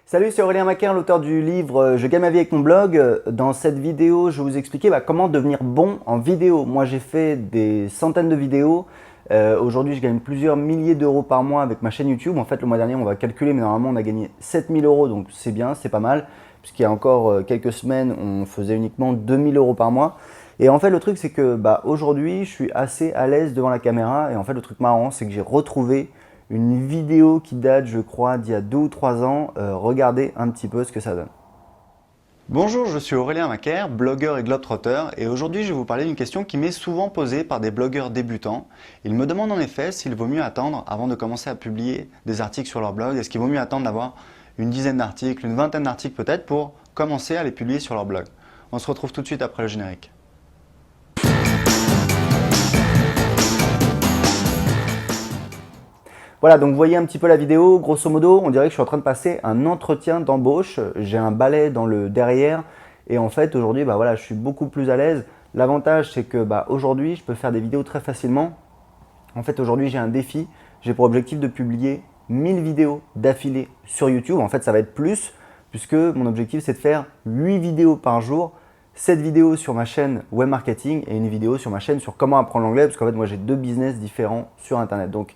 Salut, c'est Aurélien Macaire, l'auteur du livre Je gagne ma vie avec mon blog. Dans cette vidéo, je vais vous expliquer comment devenir bon en vidéo. Moi, j'ai fait des centaines de vidéos. Aujourd'hui, je gagne plusieurs milliers d'euros par mois avec ma chaîne YouTube. En fait, le mois dernier, on va calculer, mais normalement, on a gagné 7000 euros, donc c'est bien, c'est pas mal. Puisqu'il y a encore quelques semaines, on faisait uniquement 2000 euros par mois. Et en fait, le truc, c'est que aujourd'hui, je suis assez à l'aise devant la caméra. Et en fait, le truc marrant, c'est que j'ai retrouvé une vidéo qui date, je crois, d'il y a 2 ou 3 ans. Regardez un petit peu ce que ça donne. Bonjour, je suis Aurélien Macaire, blogueur et globetrotter, et aujourd'hui je vais vous parler d'une question qui m'est souvent posée par des blogueurs débutants. Ils me demandent en effet s'il vaut mieux attendre avant de commencer à publier des articles sur leur blog. Est-ce qu'il vaut mieux attendre d'avoir une dizaine d'articles, une vingtaine d'articles peut-être pour commencer à les publier sur leur blog? On se retrouve tout de suite après le générique. Voilà, donc vous voyez un petit peu la vidéo, grosso modo, on dirait que je suis en train de passer un entretien d'embauche. J'ai un balai dans le derrière et en fait aujourd'hui, voilà, je suis beaucoup plus à l'aise. L'avantage, c'est que aujourd'hui, je peux faire des vidéos très facilement. En fait, aujourd'hui, j'ai un défi. J'ai pour objectif de publier 1000 vidéos d'affilée sur YouTube. En fait, ça va être plus puisque mon objectif, c'est de faire 8 vidéos par jour. 7 vidéos sur ma chaîne web marketing et une vidéo sur ma chaîne sur comment apprendre l'anglais parce qu'en fait, moi, j'ai 2 business différents sur Internet. Donc,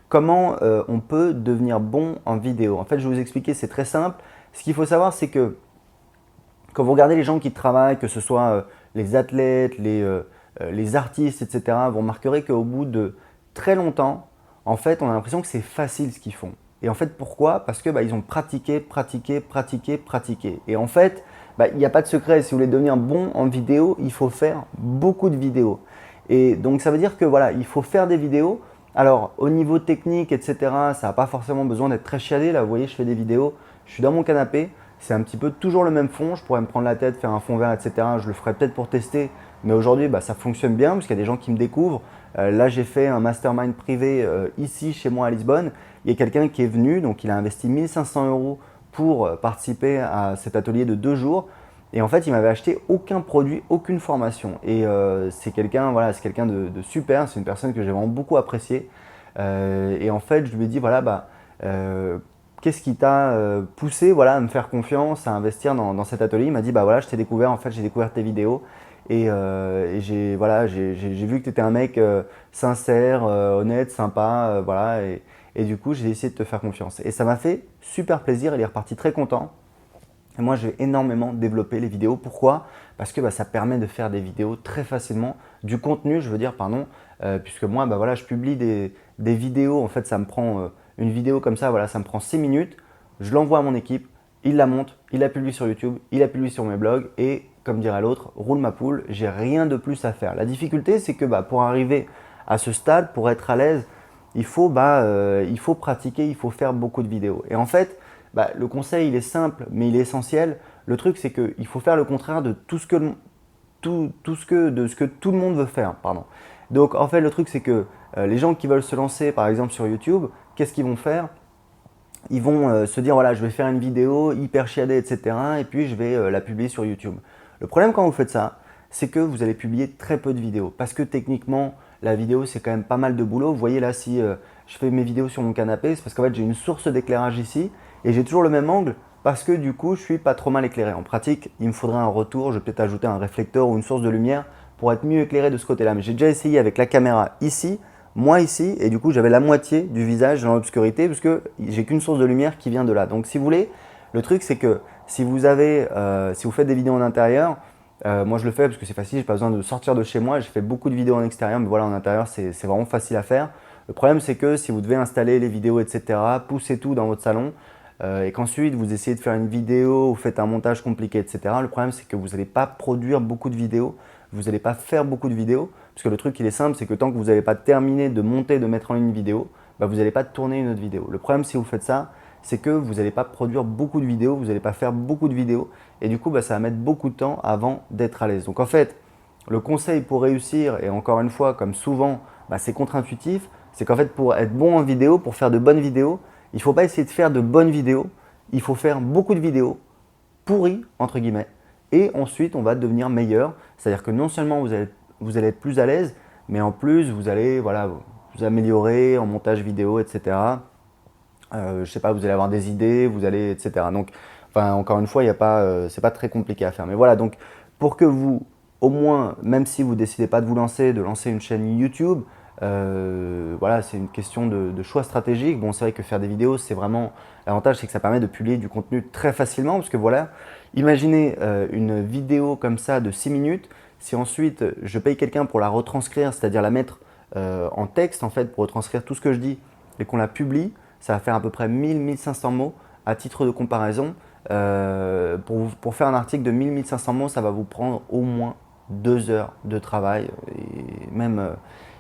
comment on peut devenir bon en vidéo? En fait, je vais vous expliquer, c'est très simple. Ce qu'il faut savoir, c'est que quand vous regardez les gens qui travaillent, que ce soit les athlètes, les artistes, etc., vous remarquerez qu'au bout de très longtemps, en fait, on a l'impression que c'est facile ce qu'ils font. Et en fait, pourquoi? Parce que ils ont pratiqué, pratiqué, pratiqué, pratiqué. Et en fait, il n'y a pas de secret. Si vous voulez devenir bon en vidéo, il faut faire beaucoup de vidéos. Et donc, ça veut dire que voilà, il faut faire des vidéos. Alors, au niveau technique, etc., ça n'a pas forcément besoin d'être très chiadé. Là, vous voyez, je fais des vidéos, je suis dans mon canapé, c'est un petit peu toujours le même fond. Je pourrais me prendre la tête, faire un fond vert, etc. Je le ferai peut-être pour tester, mais aujourd'hui, ça fonctionne bien parce qu'il y a des gens qui me découvrent. Là, j'ai fait un mastermind privé ici, chez moi à Lisbonne. Il y a quelqu'un qui est venu, donc il a investi 1500 euros pour participer à cet atelier de 2 jours. Et en fait, il m'avait acheté aucun produit, aucune formation. Et c'est quelqu'un de super, c'est une personne que j'ai vraiment beaucoup appréciée. Et en fait, je lui ai dit, voilà, qu'est-ce qui t'a poussé à me faire confiance, à investir dans cet atelier? Il m'a dit, voilà, je t'ai découvert, en fait, j'ai découvert tes vidéos. Et j'ai vu que tu étais un mec sincère, honnête, sympa, voilà. Et du coup, j'ai essayé de te faire confiance. Et ça m'a fait super plaisir, il est reparti très content. Et moi, j'ai énormément développé les vidéos. Pourquoi? Parce que ça permet de faire des vidéos très facilement, du contenu, je veux dire, pardon, puisque moi, voilà, je publie des vidéos. En fait, ça me prend une vidéo comme ça, voilà, ça me prend 6 minutes. Je l'envoie à mon équipe, il la monte, il la publie sur YouTube, il la publie sur mes blogs et, comme dirait l'autre, roule ma poule, j'ai rien de plus à faire. La difficulté, c'est que pour arriver à ce stade, pour être à l'aise, il faut pratiquer, il faut faire beaucoup de vidéos. Et en fait, le conseil, il est simple, mais il est essentiel. Le truc, c'est qu'il faut faire le contraire de ce que tout le monde veut faire. Pardon. Donc, en fait, le truc, c'est que les gens qui veulent se lancer, par exemple, sur YouTube, qu'est-ce qu'ils vont faire? Ils vont se dire, voilà, je vais faire une vidéo hyper chiadée, etc. Et puis, je vais la publier sur YouTube. Le problème quand vous faites ça, c'est que vous allez publier très peu de vidéos. Parce que techniquement, la vidéo, c'est quand même pas mal de boulot. Vous voyez là, si je fais mes vidéos sur mon canapé, c'est parce qu'en fait, j'ai une source d'éclairage ici. Et j'ai toujours le même angle parce que du coup, je suis pas trop mal éclairé. En pratique, il me faudrait un retour. Je vais peut-être ajouter un réflecteur ou une source de lumière pour être mieux éclairé de ce côté-là. Mais j'ai déjà essayé avec la caméra ici, moi ici, et du coup, j'avais la moitié du visage dans l'obscurité parce que j'ai qu'une source de lumière qui vient de là. Donc, si vous voulez, le truc, c'est que si vous faites des vidéos en intérieur, moi je le fais parce que c'est facile, j'ai pas besoin de sortir de chez moi. J'ai fait beaucoup de vidéos en extérieur, mais voilà, en intérieur, c'est vraiment facile à faire. Le problème, c'est que si vous devez installer les vidéos, etc., poussez tout dans votre salon, et qu'ensuite vous essayez de faire une vidéo, vous faites un montage compliqué, etc. Le problème, c'est que vous n'allez pas produire beaucoup de vidéos, vous n'allez pas faire beaucoup de vidéos, parce que le truc, il est simple, c'est que tant que vous n'avez pas terminé de monter, de mettre en ligne une vidéo, vous n'allez pas tourner une autre vidéo. Le problème, si vous faites ça, c'est que vous n'allez pas produire beaucoup de vidéos, vous n'allez pas faire beaucoup de vidéos, et du coup, ça va mettre beaucoup de temps avant d'être à l'aise. Donc en fait, le conseil pour réussir, et encore une fois, comme souvent, c'est contre-intuitif, c'est qu'en fait, pour être bon en vidéo, pour faire de bonnes vidéos, il ne faut pas essayer de faire de bonnes vidéos, il faut faire beaucoup de vidéos pourries, entre guillemets, et ensuite on va devenir meilleur. C'est-à-dire que non seulement vous allez être plus à l'aise, mais en plus vous allez vous améliorer en montage vidéo, etc. je sais pas, vous allez avoir des idées, vous allez, etc. Donc, enfin, encore une fois, c'est pas très compliqué à faire. Mais voilà, donc pour que vous, au moins, même si vous décidez pas de vous lancer, de lancer une chaîne YouTube, voilà, c'est une question de choix stratégique. Bon, c'est vrai que faire des vidéos, c'est vraiment l'avantage, c'est que ça permet de publier du contenu très facilement, parce que voilà, imaginez une vidéo comme ça de 6 minutes. Si ensuite je paye quelqu'un pour la retranscrire, c'est-à-dire la mettre en texte en fait, pour retranscrire tout ce que je dis et qu'on la publie, ça va faire à peu près 1000-1500 mots. À titre de comparaison, pour faire un article de 1000-1500 mots, ça va vous prendre au moins 2 heures de travail et même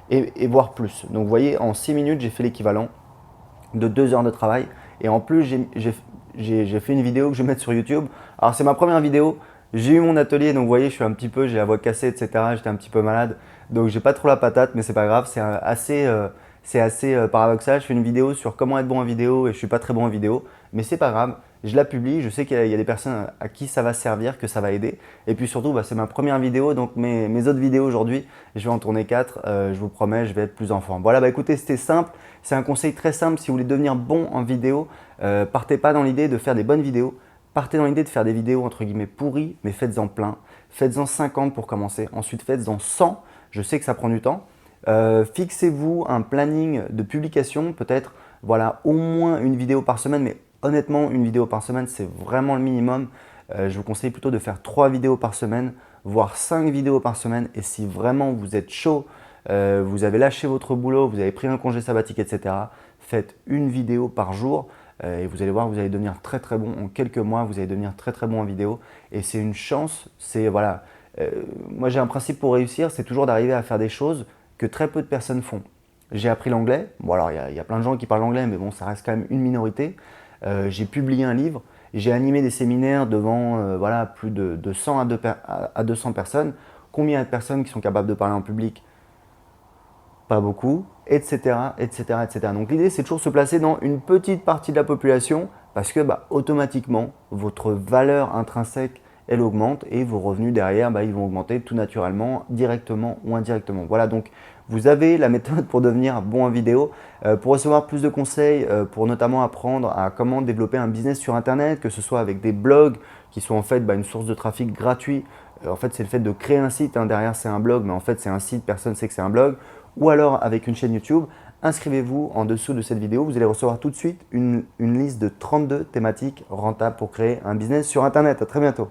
et voire plus. Donc vous voyez, en 6 minutes, j'ai fait l'équivalent de 2 heures de travail. Et en plus, j'ai fait une vidéo que je vais mettre sur YouTube. Alors c'est ma première vidéo. J'ai eu mon atelier, donc vous voyez, j'ai la voix cassée, etc. J'étais un petit peu malade, donc j'ai pas trop la patate, mais c'est pas grave. C'est assez paradoxal. Je fais une vidéo sur comment être bon en vidéo et je suis pas très bon en vidéo, mais c'est pas grave. Je la publie, je sais qu'il y a des personnes à qui ça va servir, que ça va aider. Et puis surtout, bah, c'est ma première vidéo, donc mes autres vidéos aujourd'hui, je vais en tourner 4. Je vous promets, je vais être plus en forme. Voilà, bah écoutez, c'était simple. C'est un conseil très simple si vous voulez devenir bon en vidéo. Partez pas dans l'idée de faire des bonnes vidéos. Partez dans l'idée de faire des vidéos entre guillemets pourries, mais faites-en plein. Faites-en 50 pour commencer. Ensuite, faites-en 100. Je sais que ça prend du temps. Fixez-vous un planning de publication, peut-être voilà, au moins une vidéo par semaine, mais honnêtement, une vidéo par semaine, c'est vraiment le minimum. Je vous conseille plutôt de faire 3 vidéos par semaine, voire 5 vidéos par semaine. Et si vraiment vous êtes chaud, vous avez lâché votre boulot, vous avez pris un congé sabbatique, etc., faites une vidéo par jour. Et vous allez voir, vous allez devenir très très bon en quelques mois, vous allez devenir très très bon en vidéo. Et c'est une chance, c'est voilà. Moi j'ai un principe pour réussir, c'est toujours d'arriver à faire des choses que très peu de personnes font. J'ai appris l'anglais, bon alors il y a plein de gens qui parlent anglais, mais bon ça reste quand même une minorité. J'ai publié un livre, j'ai animé des séminaires devant voilà, plus de 100 à 200 personnes. Combien de personnes qui sont capables de parler en public? Pas beaucoup, etc., etc., etc. Donc l'idée, c'est toujours se placer dans une petite partie de la population parce que bah, automatiquement, votre valeur intrinsèque, elle augmente et vos revenus derrière, bah, ils vont augmenter tout naturellement, directement ou indirectement. Voilà, donc vous avez la méthode pour devenir bon en vidéo. Pour recevoir plus de conseils, pour notamment apprendre à comment développer un business sur Internet, que ce soit avec des blogs qui sont en fait bah, une source de trafic gratuit. En fait, c'est le fait de créer un site, hein. Derrière c'est un blog, mais en fait c'est un site, personne ne sait que c'est un blog. Ou alors avec une chaîne YouTube, inscrivez-vous en dessous de cette vidéo. Vous allez recevoir tout de suite une liste de 32 thématiques rentables pour créer un business sur Internet. À très bientôt.